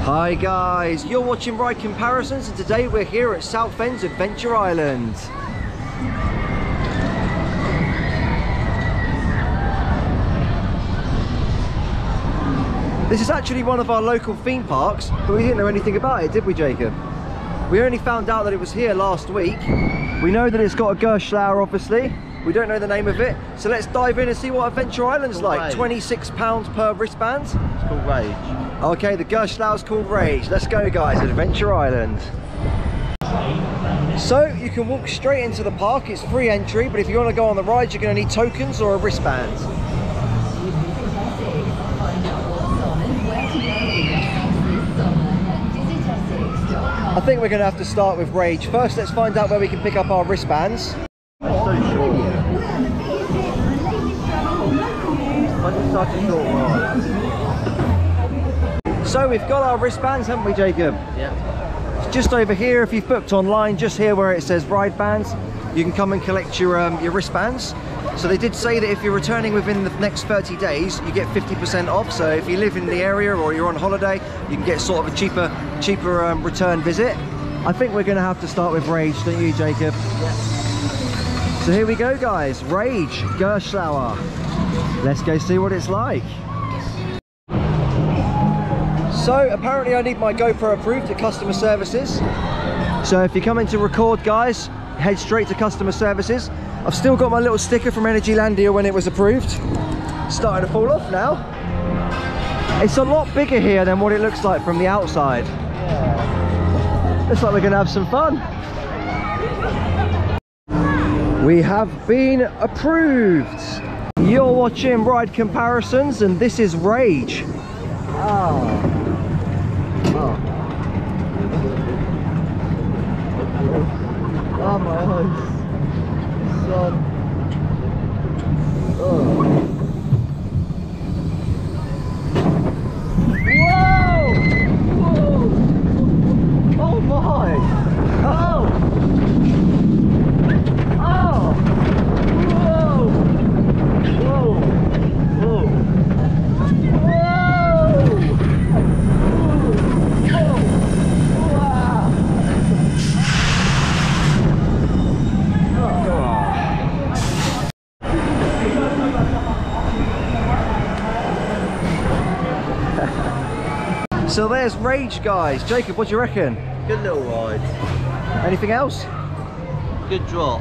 Hi guys, you're watching Ride Comparisons, and today we're here at Southend's Adventure Island. This is actually one of our local theme parks, but we didn't know anything about it, did we, Jacob? We only found out that it was here last week. We know that it's got a Gerstlauer, obviously. We don't know the name of it, so let's dive in and see what Adventure Island's like. £26 per wristband. It's called Rage. Okay, the Gerstlauer's called Rage. Let's go, guys, Adventure Island. So you can walk straight into the park. It's free entry, but if you want to go on the ride, you're going to need tokens or a wristband. I think we're going to have to start with Rage. First, let's find out where we can pick up our wristbands. That's so short. It's such a short ride. So we've got our wristbands, haven't we, Jacob? Yeah. It's just over here. If you've booked online, just here where it says ride bands, you can come and collect your wristbands. So they did say that if you're returning within the next 30 days, you get 50% off. So if you live in the area or you're on holiday, you can get sort of a cheaper return visit. I think we're going to have to start with Rage, don't you, Jacob? Yeah. So here we go, guys. Rage, Gerstlauer. Let's go see what it's like. So apparently I need my GoPro approved at customer services. So if you're coming to record, guys, head straight to customer services. I've still got my little sticker from Energylandia when it was approved. Starting to fall off now. It's a lot bigger here than what it looks like from the outside. Yeah. Looks like we're gonna have some fun. We have been approved. You're watching Ride Comparisons, and this is Rage. Oh. Oh my eyes. Son. Oh. Whoa! Whoa! Oh my! Oh! Oh! Whoa! Whoa! Whoa! So there's Rage, guys. Jacob, what do you reckon? Good little ride. Anything else? Good drop.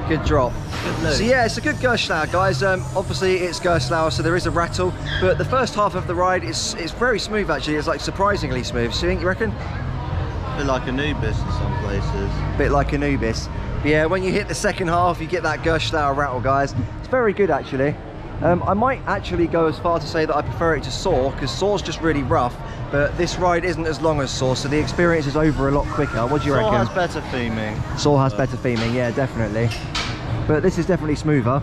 Good drop. Good loop. So yeah, it's a good Gerstlauer, guys. Obviously it's Gerstlauer, so there is a rattle, but the first half of the ride is very smooth actually. It's like surprisingly smooth. So you reckon? A bit like Anubis in some places. Bit like Anubis. But yeah, when you hit the second half, you get that Gerstlauer rattle, guys. It's very good actually. I might actually go as far to say that I prefer it to Soar, because Soar's just really rough, but this ride isn't as long as Soar, so the experience is over a lot quicker. What do you reckon? Soar has better theming. Soar has better theming, yeah, definitely. But this is definitely smoother.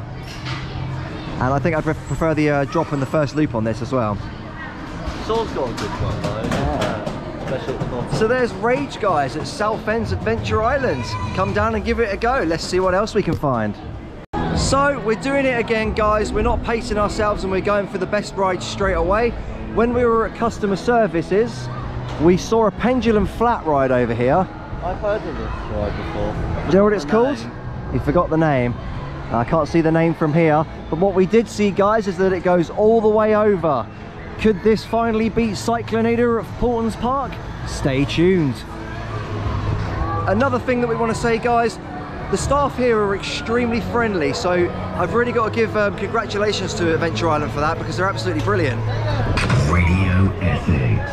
And I think I'd prefer the drop in the first loop on this as well. Soar's got a good one though. Yeah. So there's Rage, guys, at Southend's Adventure Island. Come down and give it a go. Let's see what else we can find. So we're doing it again, guys. We're not pacing ourselves and we're going for the best ride straight away. When we were at customer services, we saw a pendulum flat ride over here. I've heard of this ride before. Do you know what it's called? You forgot the name. I can't see the name from here, but what we did see, guys, is that it goes all the way over. Could this finally beat Cyclonator at Portons Park? Stay tuned. Another thing that we want to say, guys, the staff here are extremely friendly, so I've really got to give congratulations to Adventure Island for that, because they're absolutely brilliant. Radio Essex.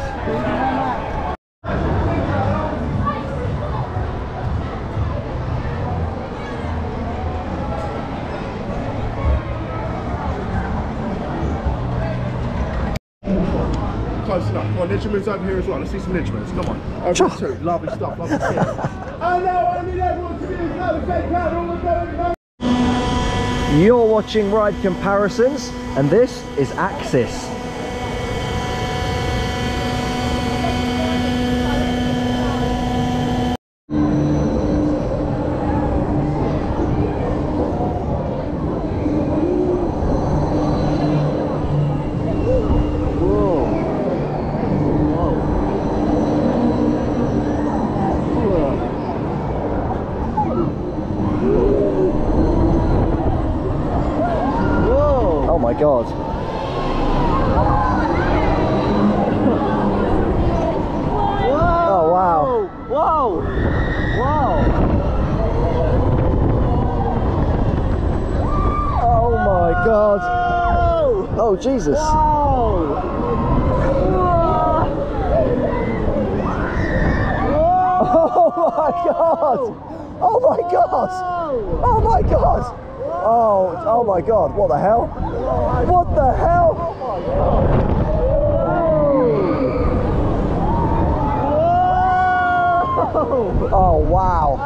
Close enough. Come on, Ninjaman's over here as well. Let's see some Ninjamans. Come on. Over two. Lovely stuff. Lovely stuff. I know. I need everyone to be another fake out. You're watching Ride Comparisons, and this is Axis. Oh, Jesus. Whoa! Oh my God! Oh my God! Oh my God! Oh my God! What the hell? What the hell? Oh wow!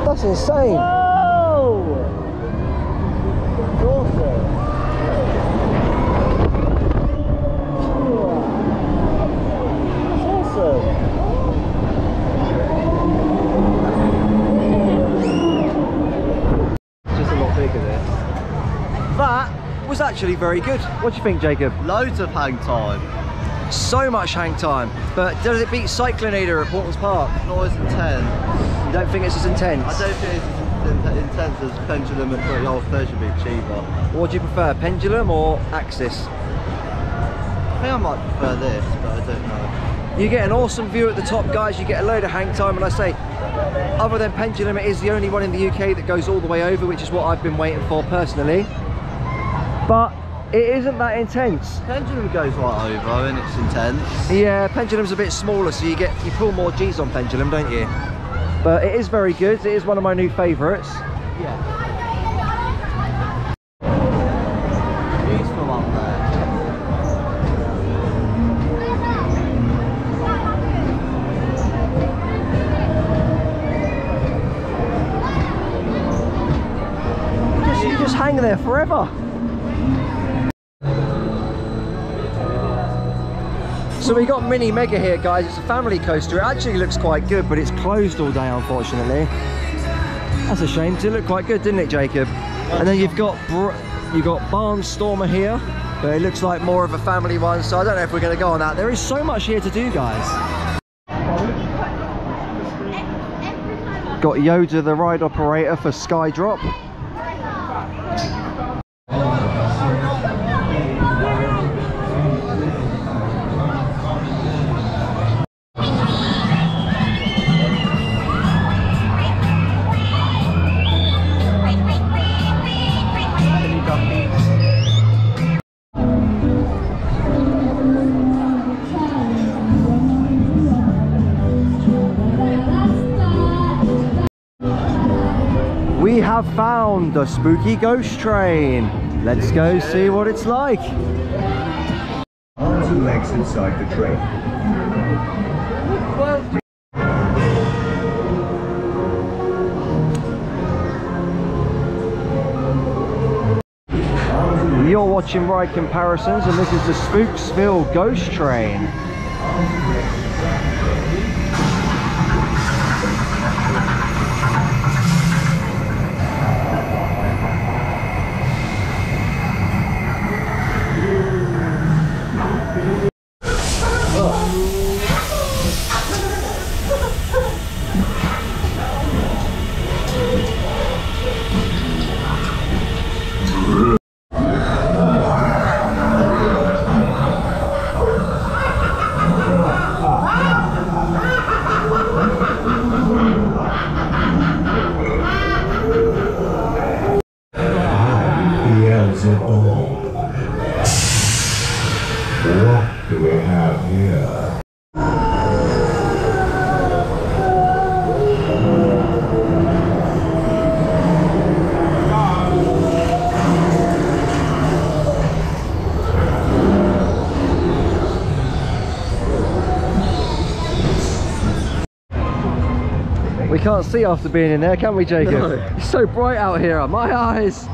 That's insane. Just a lot bigger there. That was actually very good. What do you think, Jacob? Loads of hang time. So much hang time. But does it beat Cyclonator at Portland's Park? Not as intense. You don't think it's as intense? I don't think it's as intense as Pendulum at the old Pleasure Beach either. What do you prefer, Pendulum or Axis? I think I might prefer this, but I don't know. You get an awesome view at the top, guys. You get a load of hang time, and I say, other than Pendulum, it is the only one in the UK that goes all the way over, which is what I've been waiting for personally. But it isn't that intense. Pendulum goes right over and it's intense. Yeah, Pendulum's a bit smaller, so you pull more G's on Pendulum, don't you? But it is very good. It is one of my new favourites. Yeah. Views from up there. You just hang there forever. So we got Mini Mega here, guys. It's a family coaster. It actually looks quite good, but it's closed all day, unfortunately. That's a shame. It looked quite good, didn't it, Jacob? And then you've got Barnstormer here, but it looks like more of a family one, so I don't know if we're going to go on that. There is so much here to do, guys. Got Yoda, the ride operator, for Skydrop. We have found the spooky ghost train. Let's go see what it's like. Arms and legs inside the train. You're watching Ride Comparisons, and this is the Spooksville Ghost Train. What do we have here? We can't see after being in there, can we, Jacob? No. It's so bright out here, my eyes!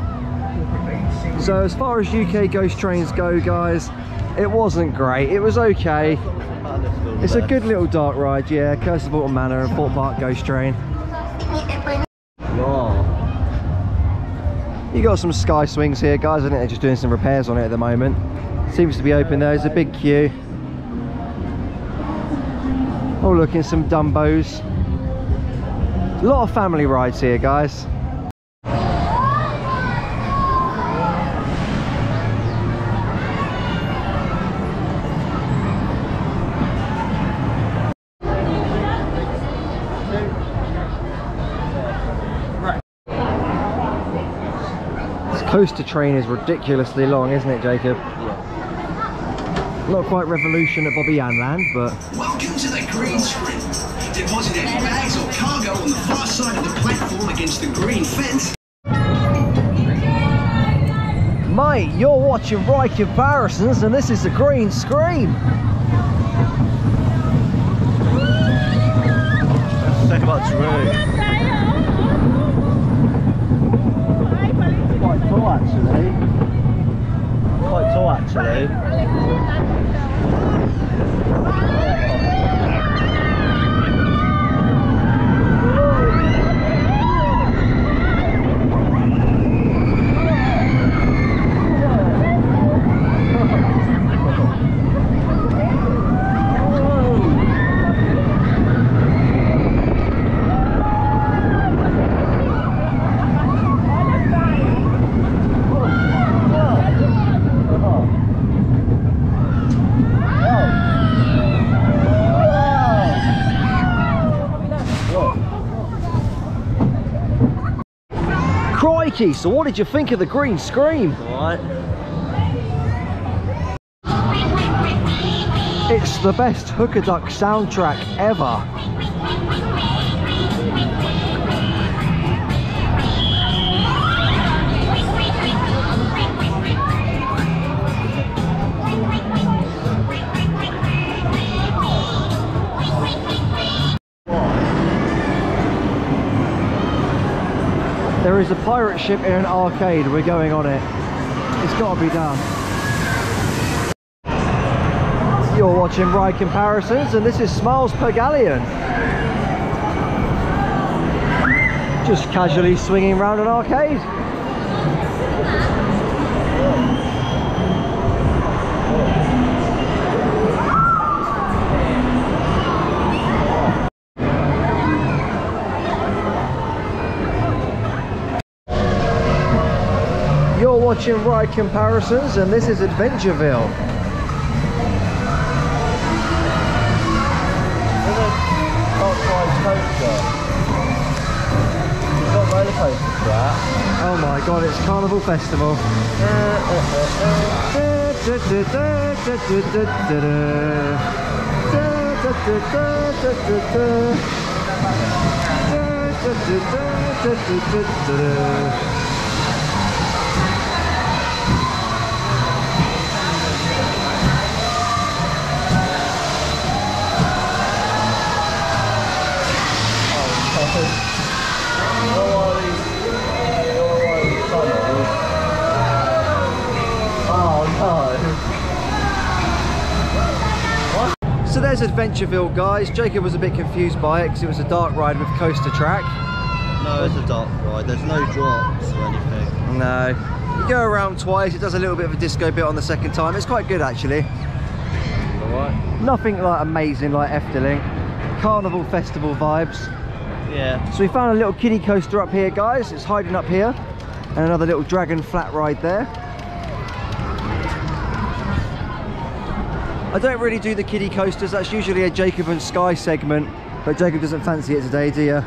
So as far as UK ghost trains go, guys, it wasn't great. It was okay. It's a good little dark ride, yeah. Curse of Autumn Manor and Fort Park Ghost Train. Oh. You got some Sky Swings here, guys. I think they're just doing some repairs on it at the moment. Seems to be open there. There's a big queue. Oh, look, and some Dumbos. A lot of family rides here, guys. coaster train is ridiculously long, isn't it, Jacob? Yeah. Not quite Revolution at Bobby Yan Land, but... Welcome to the green screen. Deposit any bags or cargo on the far side of the platform against the green fence. Mate, you're watching Right Comparisons and this is the green screen. So much room. Quite tall actually. Quite tall actually. Crikey, so what did you think of the green screen? Alright. It's the best Hooker Duck soundtrack ever. There is a pirate ship in an arcade. We're going on it. It's got to be done. You're watching Ride Comparisons and this is Smiles per Galleon. Just casually swinging around an arcade. You're watching Ride Comparisons and this is Adventureville. Oh my god, it's Carnival Festival. So there's Adventureville, guys. Jacob was a bit confused by it because it was a dark ride with coaster track. No, it's a dark ride. There's no drops or anything. No. You go around twice, it does a little bit of a disco bit on the second time. It's quite good actually. Alright. Nothing like amazing like Efteling. Carnival Festival vibes. Yeah. So we found a little kiddie coaster up here, guys. It's hiding up here. And another little dragon flat ride there. I don't really do the kiddie coasters. That's usually a Jacob and Sky segment. But Jacob doesn't fancy it today, do you?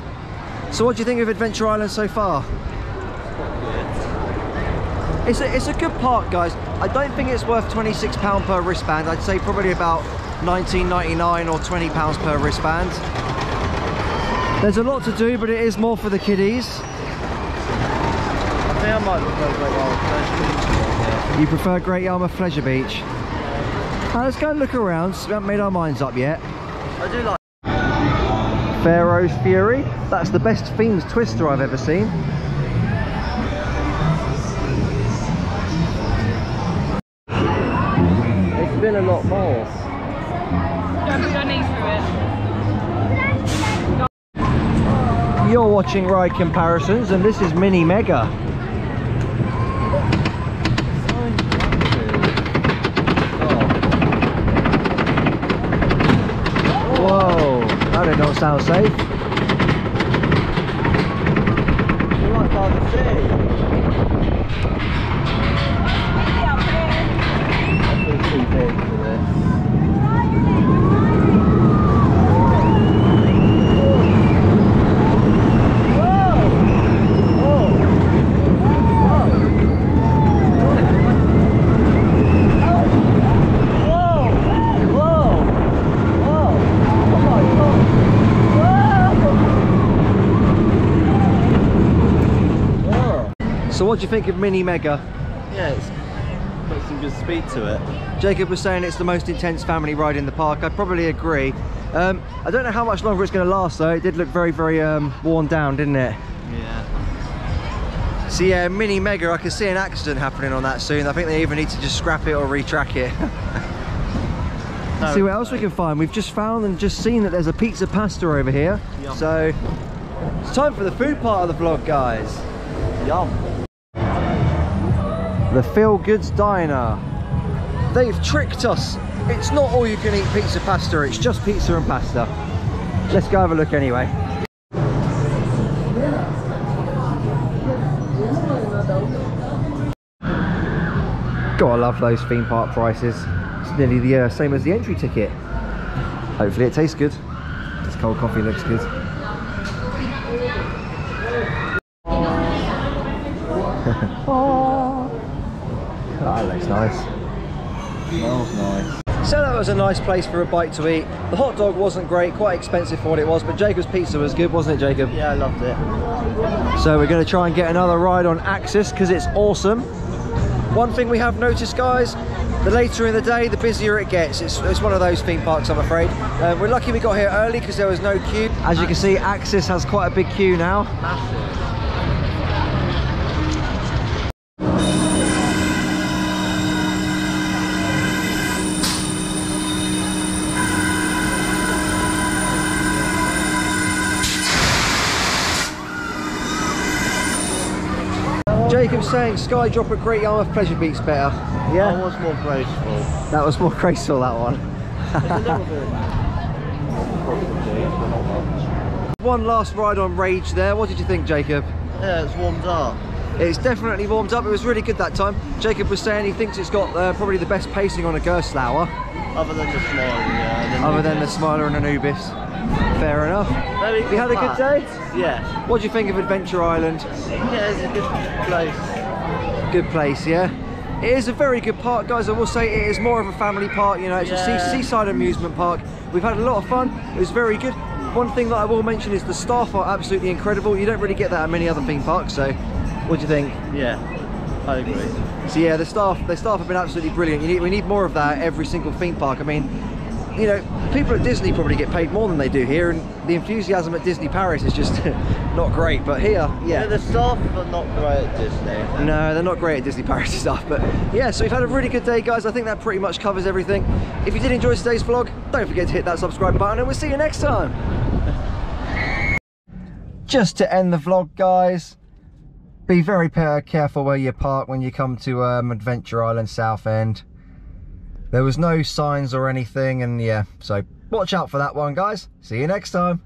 So what do you think of Adventure Island so far? It's a good park, guys. I don't think it's worth £26 per wristband. I'd say probably about £19.99 or £20 per wristband. There's a lot to do, but it is more for the kiddies. I think I might prefer Great Yarmouth Pleasure Beach. Yeah. You prefer Great Yarmouth Pleasure Beach? Now, let's go and look around. We haven't made our minds up yet. I do like Pharaoh's Fury. That's the best Fiends Twister I've ever seen. It's been a lot more. Don't put your knees through it. You're watching Ride Comparisons and this is Mini Mega. Whoa, that did not sound safe. You're right by the sea. I feel too big for this. what do you think of Mini Mega? Yeah, it's got some good speed to it. Jacob was saying it's the most intense family ride in the park. I probably agree. I don't know how much longer it's going to last though. It did look very, very worn down, didn't it? Yeah. So yeah, Mini Mega, I can see an accident happening on that soon. I think they either need to just scrap it or retrack it. No, see what else we can find. We've just found and just seen that there's a pizza pasta over here. Yum. So it's time for the food part of the vlog, guys. Yum. The Feel Goods Diner. They've tricked us. It's not all you can eat pizza pasta, it's just pizza and pasta. Let's go have a look anyway. God, I love those theme park prices. It's nearly the same as the entry ticket. Hopefully it tastes good. This cold coffee looks good. Oh, that looks nice. Smells nice. So that was a nice place for a bite to eat. The hot dog wasn't great, quite expensive for what it was, but Jacob's pizza was good, wasn't it, Jacob? Yeah, I loved it. So we're going to try and get another ride on Axis because it's awesome. One thing we have noticed, guys, the later in the day, the busier it gets. It's one of those theme parks, I'm afraid. We're lucky we got here early because there was no queue. As you can see, Axis has quite a big queue now. Massive. Jacob's saying Skydrop at Great Yarmouth Pleasure Beach better. Yeah? That was more graceful. That was more graceful, that one. It's a little bit but not much. One last ride on Rage there. What did you think, Jacob? Yeah, it's warmed up. It's definitely warmed up. It was really good that time. Jacob was saying he thinks it's got probably the best pacing on a Gerstlauer. Other than the smile, yeah. Other than the Smiler and Anubis. Fair enough. Very You had a good day? Yeah. What do you think of Adventure Island? Yeah, it's a good place. Good place, yeah? It is a very good park, guys. I will say it is more of a family park, you know, it's a seaside amusement park. We've had a lot of fun. It was very good. One thing that I will mention is the staff are absolutely incredible. You don't really get that at many other theme parks, so what do you think? Yeah, I agree. So yeah, the staff have been absolutely brilliant. We need more of that at every single theme park. I mean, you know, people at Disney probably get paid more than they do here, and the enthusiasm at Disney Paris is just not great. But here, yeah, The staff are not great at Disney. no, they're not great at Disney Paris stuff. But yeah, so we've had a really good day, guys. I think that pretty much covers everything. If you did enjoy today's vlog, don't forget to hit that subscribe button, and we'll see you next time. Just to end the vlog, guys, be very careful where you park when you come to Adventure Island Southend. There was no signs or anything, and yeah, so watch out for that one, guys. See you next time.